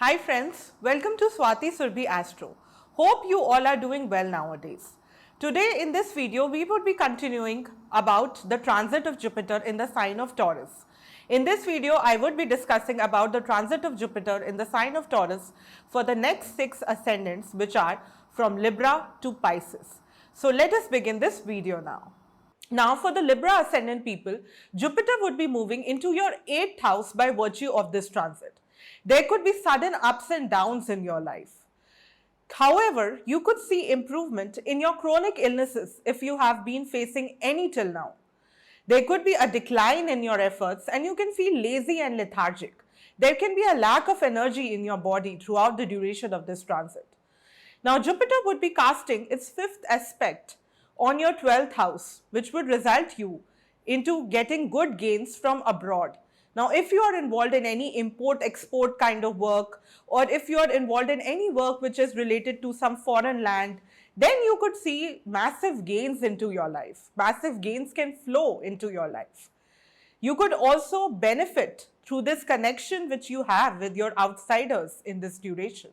Hi friends, welcome to Swati Surbhi Astro. Hope you all are doing well nowadays. Today in this video, we would be continuing about the transit of Jupiter in the sign of Taurus. In this video, I would be discussing about the transit of Jupiter in the sign of Taurus for the next 6 ascendants, which are from Libra to Pisces. So let us begin this video now. Now for the Libra ascendant people, Jupiter would be moving into your 8th house by virtue of this transit. There could be sudden ups and downs in your life. However, you could see improvement in your chronic illnesses if you have been facing any till now. There could be a decline in your efforts and you can feel lazy and lethargic. There can be a lack of energy in your body throughout the duration of this transit. Now, Jupiter would be casting its 5th aspect on your 12th house, which would result you into getting good gains from abroad. Now, if you are involved in any import-export kind of work, or if you are involved in any work which is related to some foreign land, then you could see massive gains into your life. Massive gains can flow into your life. You could also benefit through this connection which you have with your outsiders in this duration.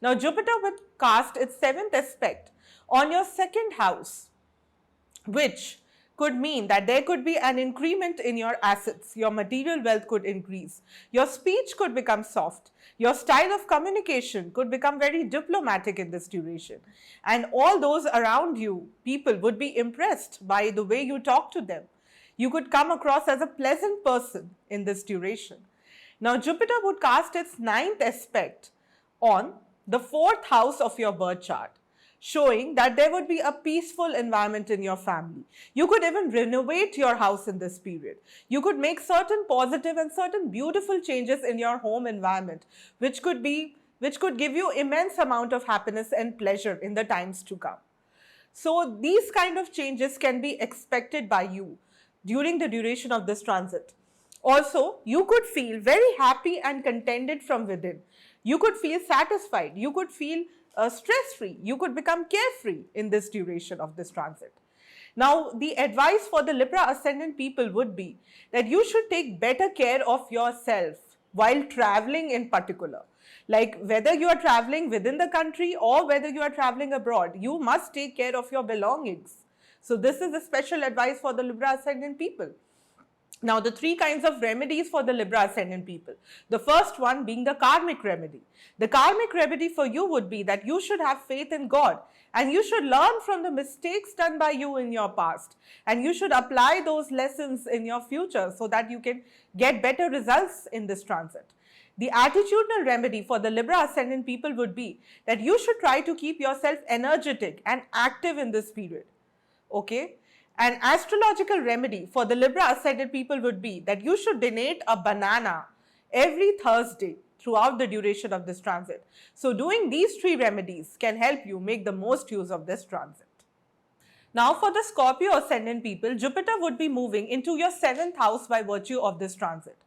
Now, Jupiter would cast its 7th aspect on your 2nd house, which could mean that there could be an increment in your assets, your material wealth could increase, your speech could become soft, your style of communication could become very diplomatic in this duration, and all those around you, people, would be impressed by the way you talk to them. You could come across as a pleasant person in this duration. Now, Jupiter would cast its 9th aspect on the 4th house of your birth chart, showing that there would be a peaceful environment in your family. You could even renovate your house in this period. You could make certain positive and certain beautiful changes in your home environment, which could give you immense amount of happiness and pleasure in the times to come. So these kind of changes can be expected by you during the duration of this transit. Also, you could feel very happy and contented from within. You could feel satisfied. You could feel stress-free. You could become carefree in this duration of this transit. Now, the advice for the Libra ascendant people would be that you should take better care of yourself while traveling in particular. Like whether you are traveling within the country or whether you are traveling abroad, you must take care of your belongings. So this is a special advice for the Libra ascendant people. Now, the 3 kinds of remedies for the Libra ascendant people. The first one being the karmic remedy. The karmic remedy for you would be that you should have faith in God and you should learn from the mistakes done by you in your past and you should apply those lessons in your future so that you can get better results in this transit. The attitudinal remedy for the Libra ascendant people would be that you should try to keep yourself energetic and active in this period. Okay? An astrological remedy for the Libra ascendant people would be that you should donate a banana every Thursday throughout the duration of this transit. So doing these 3 remedies can help you make the most use of this transit. Now for the Scorpio ascendant people, Jupiter would be moving into your 7th house by virtue of this transit.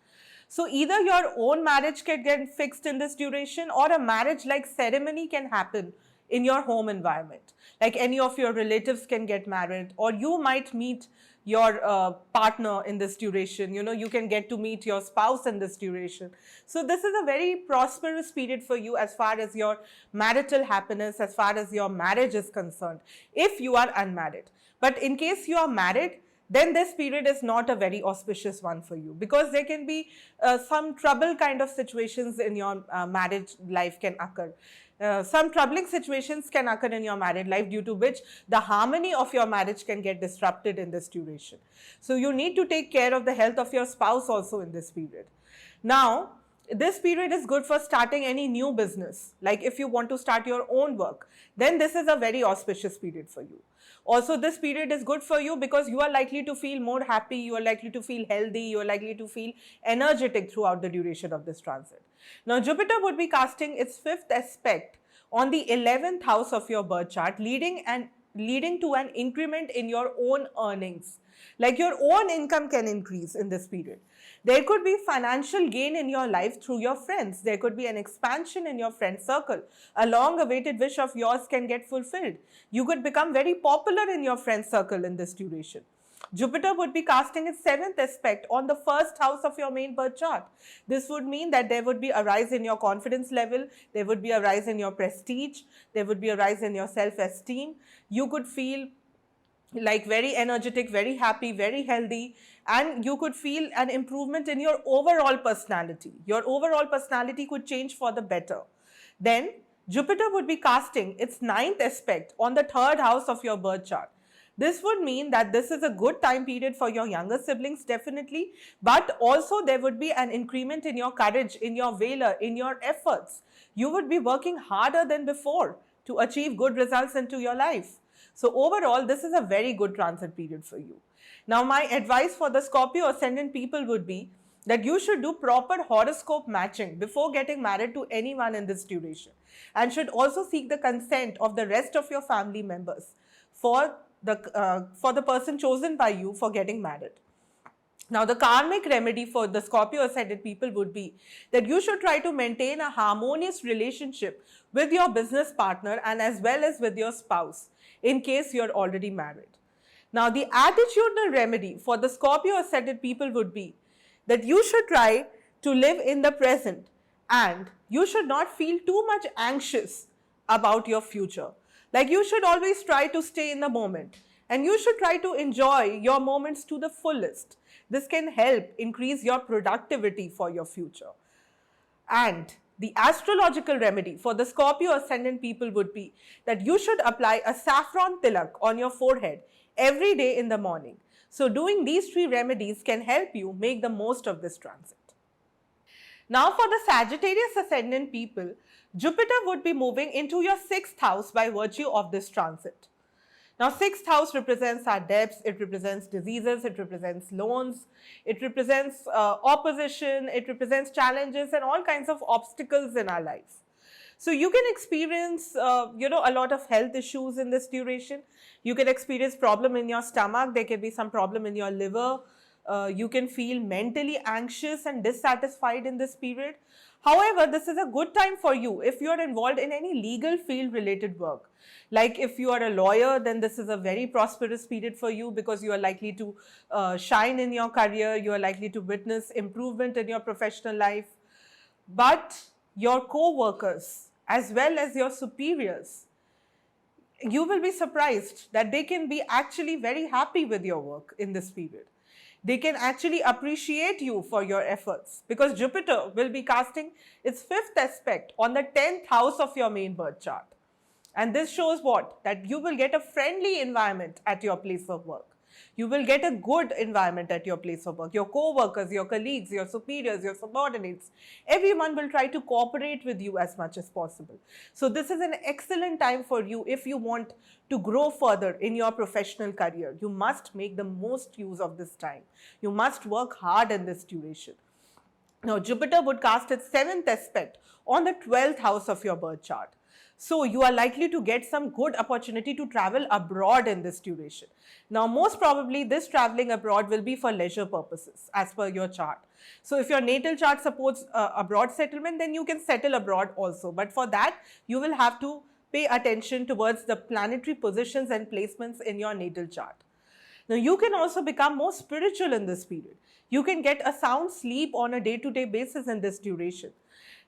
So either your own marriage can get fixed in this duration or a marriage-like ceremony can happen in your home environment. Like any of your relatives can get married or you might meet your partner in this duration. You know, you can get to meet your spouse in this duration. So this is a very prosperous period for you as far as your marital happiness, as far as your marriage is concerned, if you are unmarried. But in case you are married, then this period is not a very auspicious one for you because there can be some trouble kind of situations in your marriage life can occur. Some troubling situations can occur in your married life due to which the harmony of your marriage can get disrupted in this duration. So you need to take care of the health of your spouse also in this period. Now, this period is good for starting any new business. Like if you want to start your own work, then this is a very auspicious period for you. Also, this period is good for you because you are likely to feel more happy, you are likely to feel healthy, you are likely to feel energetic throughout the duration of this transit. Now, Jupiter would be casting its 5th aspect on the 11th house of your birth chart, leading to an increment in your own earnings. Like your own income can increase in this period. There could be financial gain in your life through your friends. There could be an expansion in your friend circle. A long-awaited wish of yours can get fulfilled. You could become very popular in your friend circle in this duration. Jupiter would be casting its 7th aspect on the 1st house of your main birth chart. This would mean that there would be a rise in your confidence level, there would be a rise in your prestige, there would be a rise in your self-esteem. You could feel like very energetic, very happy, very healthy, and you could feel an improvement in your overall personality. Your overall personality could change for the better. Then Jupiter would be casting its 9th aspect on the 3rd house of your birth chart. This would mean that this is a good time period for your younger siblings, definitely, but also there would be an increment in your courage, in your valor, in your efforts. You would be working harder than before to achieve good results into your life. So overall, this is a very good transit period for you. Now, my advice for the Scorpio ascendant people would be that you should do proper horoscope matching before getting married to anyone in this duration, and should also seek the consent of the rest of your family members for the person chosen by you for getting married. Now, the karmic remedy for the Scorpio ascendant people would be that you should try to maintain a harmonious relationship with your business partner and as well as with your spouse in case you're already married. Now, the attitudinal remedy for the Scorpio ascendant people would be that you should try to live in the present and you should not feel too much anxious about your future. Like, you should always try to stay in the moment and you should try to enjoy your moments to the fullest. This can help increase your productivity for your future. And the astrological remedy for the Scorpio ascendant people would be that you should apply a saffron tilak on your forehead every day in the morning. So doing these 3 remedies can help you make the most of this transit. Now, for the Sagittarius ascendant people, Jupiter would be moving into your 6th house by virtue of this transit. Now, 6th house represents our debts, it represents diseases, it represents loans, it represents opposition, it represents challenges and all kinds of obstacles in our life. So you can experience, a lot of health issues in this duration. You can experience problem in your stomach, there can be some problem in your liver. You can feel mentally anxious and dissatisfied in this period. However, this is a good time for you if you are involved in any legal field related work. Like if you are a lawyer, then this is a very prosperous period for you because you are likely to shine in your career, you are likely to witness improvement in your professional life. But your co-workers as well as your superiors, you will be surprised that they can be actually very happy with your work in this period. They can actually appreciate you for your efforts because Jupiter will be casting its 5th aspect on the 10th house of your main birth chart. And this shows what? That you will get a friendly environment at your place of work. You will get a good environment at your place of work. Your co-workers, your colleagues, your superiors, your subordinates, everyone will try to cooperate with you as much as possible. So this is an excellent time for you if you want to grow further in your professional career. You must make the most use of this time. You must work hard in this duration. Now, Jupiter would cast its 7th aspect on the 12th house of your birth chart. So you are likely to get some good opportunity to travel abroad in this duration. Now, most probably this traveling abroad will be for leisure purposes as per your chart. So if your natal chart supports abroad settlement, then you can settle abroad also. But for that, you will have to pay attention towards the planetary positions and placements in your natal chart. Now, you can also become more spiritual in this period. You can get a sound sleep on a day-to-day basis in this duration.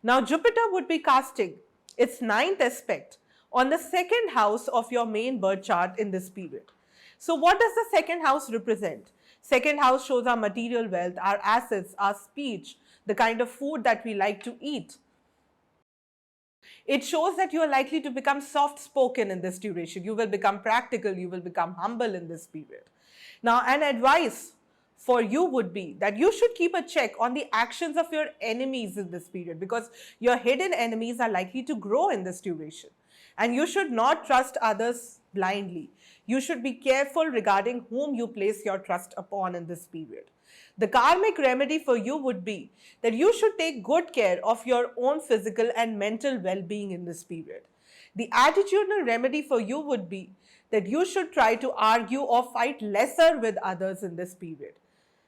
Now, Jupiter would be casting its 9th aspect on the 2nd house of your main birth chart in this period. So what does the 2nd house represent? 2nd house shows our material wealth, our assets, our speech, the kind of food that we like to eat. It shows that you are likely to become soft-spoken in this duration. You will become practical, you will become humble in this period. Now, an advice for you would be that you should keep a check on the actions of your enemies in this period because your hidden enemies are likely to grow in this duration. And you should not trust others blindly. You should be careful regarding whom you place your trust upon in this period. The karmic remedy for you would be that you should take good care of your own physical and mental well-being in this period. The attitudinal remedy for you would be that you should try to argue or fight lesser with others in this period,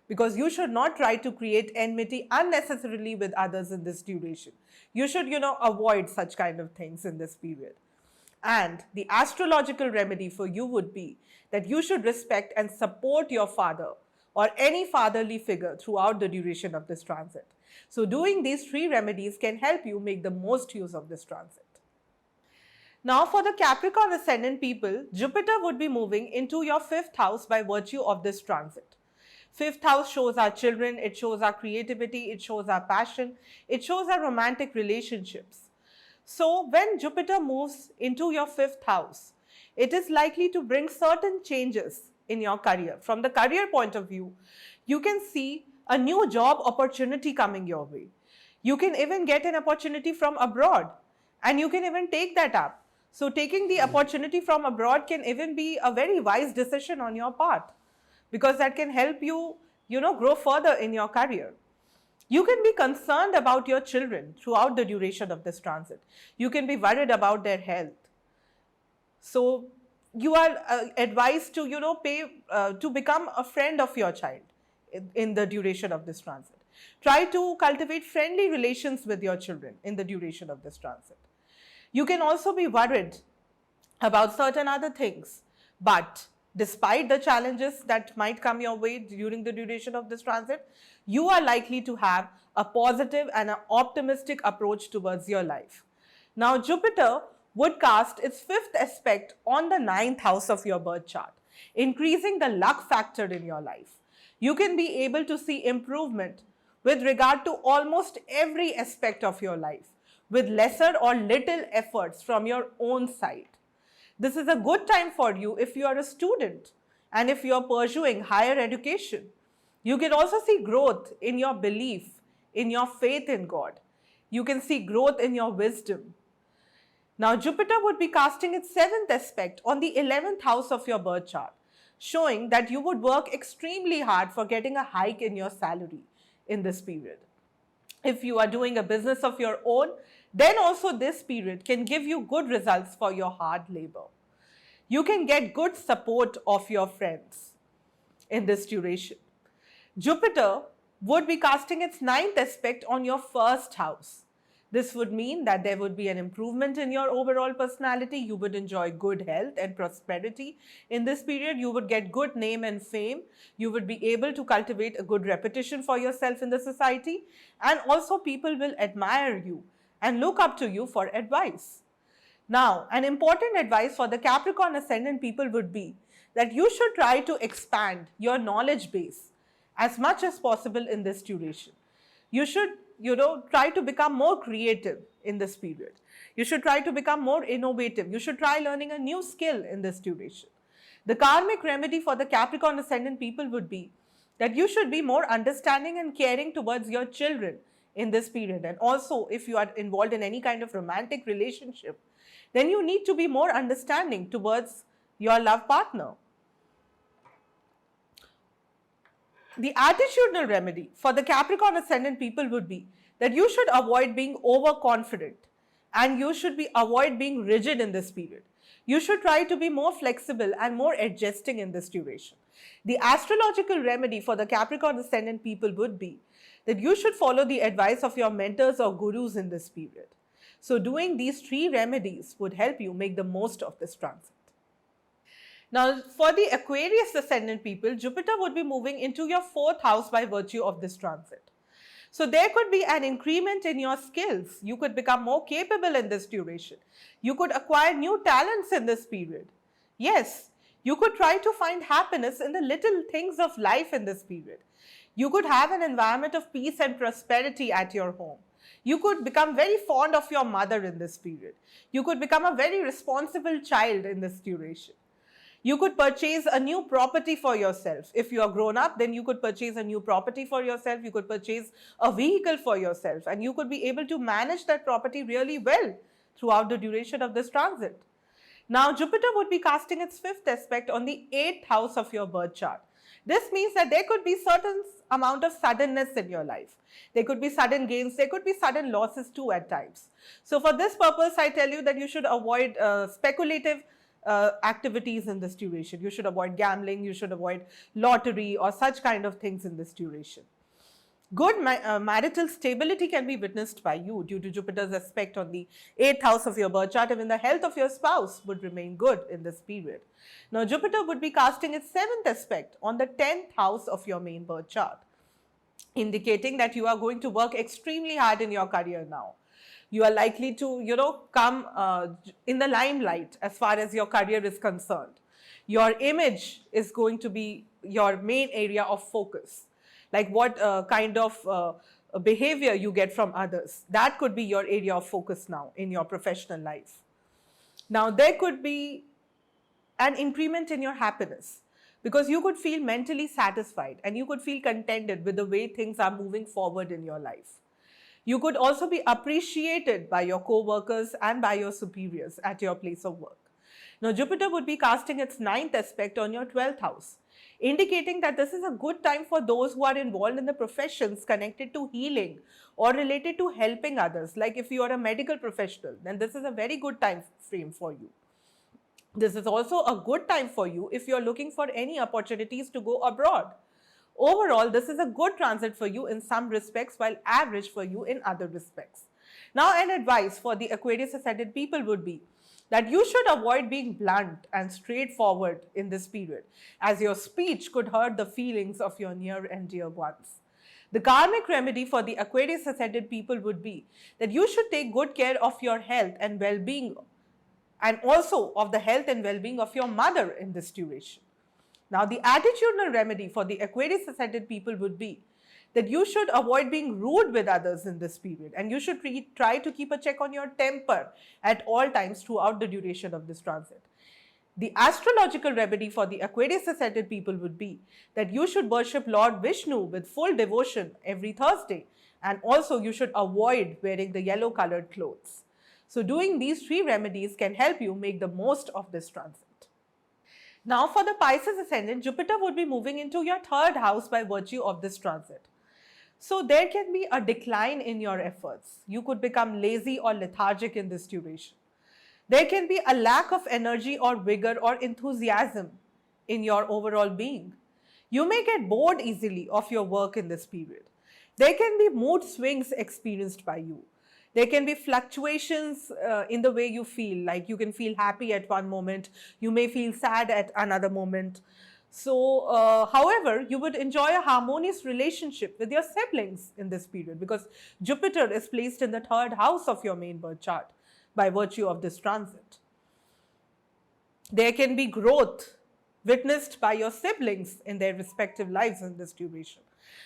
because you should not try to create enmity unnecessarily with others in this duration. You should, avoid such kind of things in this period. And the astrological remedy for you would be that you should respect and support your father or any fatherly figure throughout the duration of this transit. So doing these three remedies can help you make the most use of this transit. Now for the Capricorn ascendant people, Jupiter would be moving into your fifth house by virtue of this transit. Fifth house shows our children, it shows our creativity, it shows our passion, it shows our romantic relationships. So when Jupiter moves into your fifth house, it is likely to bring certain changes in your career. From the career point of view, you can see a new job opportunity coming your way. You can even get an opportunity from abroad and you can even take that up. So taking the opportunity from abroad can even be a very wise decision on your part because that can help you, grow further in your career. You can be concerned about your children throughout the duration of this transit. You can be worried about their health. So you are advised to, to become a friend of your child in the duration of this transit. Try to cultivate friendly relations with your children in the duration of this transit. You can also be worried about certain other things, but despite the challenges that might come your way during the duration of this transit, you are likely to have a positive and an optimistic approach towards your life. Now, Jupiter would cast its fifth aspect on the ninth house of your birth chart, increasing the luck factor in your life. You can be able to see improvement with regard to almost every aspect of your life, with lesser or little efforts from your own side. This is a good time for you if you are a student and if you are pursuing higher education. You can also see growth in your belief, in your faith in God. You can see growth in your wisdom. Now, Jupiter would be casting its seventh aspect on the 11th house of your birth chart, showing that you would work extremely hard for getting a hike in your salary in this period. If you are doing a business of your own, then also this period can give you good results for your hard labor. You can get good support of your friends in this duration. Jupiter would be casting its ninth aspect on your first house. This would mean that there would be an improvement in your overall personality. You would enjoy good health and prosperity in this period. You would get good name and fame. You would be able to cultivate a good reputation for yourself in the society. And also people will admire you and look up to you for advice. Now, an important advice for the Capricorn ascendant people would be that you should try to expand your knowledge base as much as possible in this duration. You should, try to become more creative in this period. You should try to become more innovative. You should try learning a new skill in this duration. The karmic remedy for the Capricorn ascendant people would be that you should be more understanding and caring towards your children in this period. And also, if you are involved in any kind of romantic relationship, then you need to be more understanding towards your love partner. The attitudinal remedy for the Capricorn ascendant people would be that you should avoid being overconfident and you should avoid being rigid in this period. You should try to be more flexible and more adjusting in this duration. The astrological remedy for the Capricorn ascendant people would be that you should follow the advice of your mentors or gurus in this period. So doing these three remedies would help you make the most of this transit. Now, for the Aquarius ascendant people, Jupiter would be moving into your fourth house by virtue of this transit. So there could be an increment in your skills. You could become more capable in this duration. You could acquire new talents in this period. Yes, you could try to find happiness in the little things of life in this period. You could have an environment of peace and prosperity at your home. You could become very fond of your mother in this period. You could become a very responsible child in this duration. You could purchase a new property for yourself. If you are grown up, then you could purchase a new property for yourself. You could purchase a vehicle for yourself and you could be able to manage that property really well throughout the duration of this transit. Now, Jupiter would be casting its fifth aspect on the 8th house of your birth chart. This means that there could be certain amount of suddenness in your life. There could be sudden gains, there could be sudden losses too at times. So for this purpose, I tell you that you should avoid speculative activities in this duration. You should avoid gambling, you should avoid lottery or such kind of things in this duration. Good marital stability can be witnessed by you due to Jupiter's aspect on the 8th house of your birth chart. Even the health of your spouse would remain good in this period. Now, Jupiter would be casting its 7th aspect on the 10th house of your main birth chart, indicating that you are going to work extremely hard in your career now. You are likely to, come in the limelight as far as your career is concerned. Your image is going to be your main area of focus, like what kind of behavior you get from others. That could be your area of focus now in your professional life. Now, there could be an increment in your happiness because you could feel mentally satisfied and you could feel contented with the way things are moving forward in your life. You could also be appreciated by your co-workers and by your superiors at your place of work. Now, Jupiter would be casting its 9th aspect on your 12th house, indicating that this is a good time for those who are involved in the professions connected to healing or related to helping others. Like if you are a medical professional, then this is a very good time frame for you. This is also a good time for you if you're looking for any opportunities to go abroad. Overall, this is a good transit for you in some respects, while average for you in other respects. Now, an advice for the Aquarius ascendant people would be that you should avoid being blunt and straightforward in this period, as your speech could hurt the feelings of your near and dear ones. The karmic remedy for the Aquarius ascendant people would be that you should take good care of your health and well-being, and also of the health and well-being of your mother in this duration. Now, the attitudinal remedy for the Aquarius ascendant people would be that you should avoid being rude with others in this period, and you should try to keep a check on your temper at all times throughout the duration of this transit. The astrological remedy for the Aquarius ascendant people would be that you should worship Lord Vishnu with full devotion every Thursday, and also you should avoid wearing the yellow colored clothes. So doing these 3 remedies can help you make the most of this transit. Now, for the Pisces ascendant, Jupiter would be moving into your 3rd house by virtue of this transit. So there can be a decline in your efforts. You could become lazy or lethargic in this duration. There can be a lack of energy or vigor or enthusiasm in your overall being. You may get bored easily of your work in this period. There can be mood swings experienced by you. There can be fluctuations in the way you feel, like you can feel happy at one moment, you may feel sad at another moment. So, however, you would enjoy a harmonious relationship with your siblings in this period because Jupiter is placed in the 3rd house of your main birth chart by virtue of this transit. There can be growth witnessed by your siblings in their respective lives in this duration.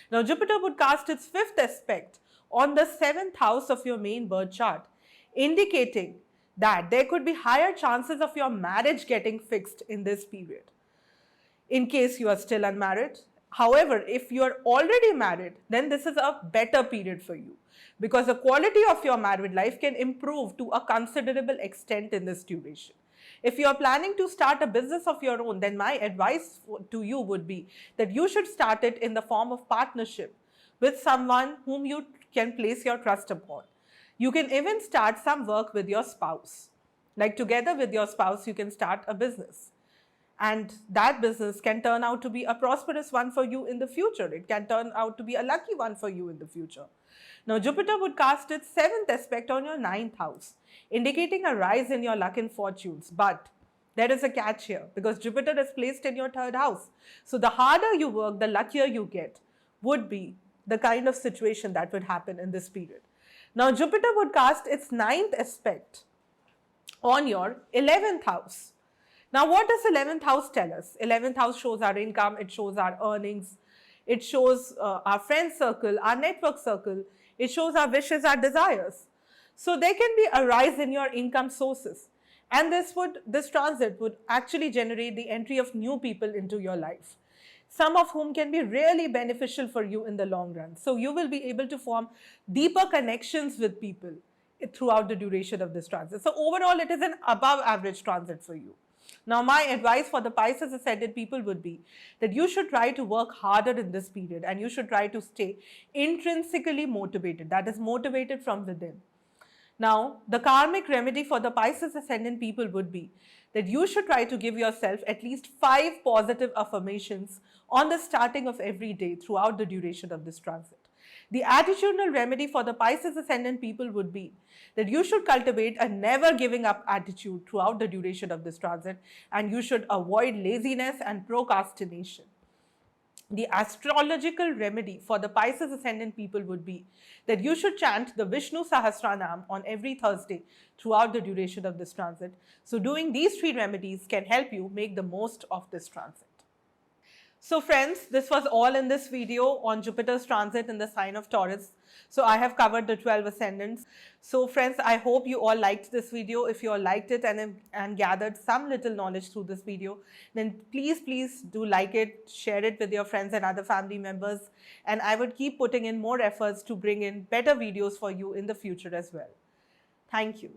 Now, Jupiter would cast its 5th aspect on the 7th house of your main birth chart, indicating that there could be higher chances of your marriage getting fixed in this period, in case you are still unmarried. However, if you are already married, then this is a better period for you because the quality of your married life can improve to a considerable extent in this duration. If you are planning to start a business of your own, then my advice to you would be that you should start it in the form of partnership with someone whom you can place your trust upon. You can even start some work with your spouse. Like together with your spouse, you can start a business. And that business can turn out to be a prosperous one for you in the future. It can turn out to be a lucky one for you in the future. Now, Jupiter would cast its 7th aspect on your 9th house, indicating a rise in your luck and fortunes. But there is a catch here because Jupiter is placed in your 3rd house. So the harder you work, the luckier you get, would be the kind of situation that would happen in this period. Now, Jupiter would cast its 9th aspect on your 11th house. Now, what does 11th house tell us? 11th house shows our income, it shows our earnings, it shows our friend circle, our network circle, it shows our wishes, our desires. So there can be a rise in your income sources, and this transit would actually generate the entry of new people into your life, some of whom can be really beneficial for you in the long run. So you will be able to form deeper connections with people throughout the duration of this transit. So overall, it is an above average transit for you. Now, my advice for the Pisces ascendant people would be that you should try to work harder in this period and you should try to stay intrinsically motivated, that is motivated from within. Now, the karmic remedy for the Pisces ascendant people would be that you should try to give yourself at least 5 positive affirmations on the starting of every day throughout the duration of this transit. The attitudinal remedy for the Pisces ascendant people would be that you should cultivate a never giving up attitude throughout the duration of this transit, and you should avoid laziness and procrastination. The astrological remedy for the Pisces ascendant people would be that you should chant the Vishnu Sahasranam on every Thursday throughout the duration of this transit. So doing these three remedies can help you make the most of this transit. So friends, this was all in this video on Jupiter's transit in the sign of Taurus. So I have covered the 12 ascendants. So friends, I hope you all liked this video. If you all liked it and gathered some little knowledge through this video, then please do like it, share it with your friends and other family members. And I would keep putting in more efforts to bring in better videos for you in the future as well. Thank you.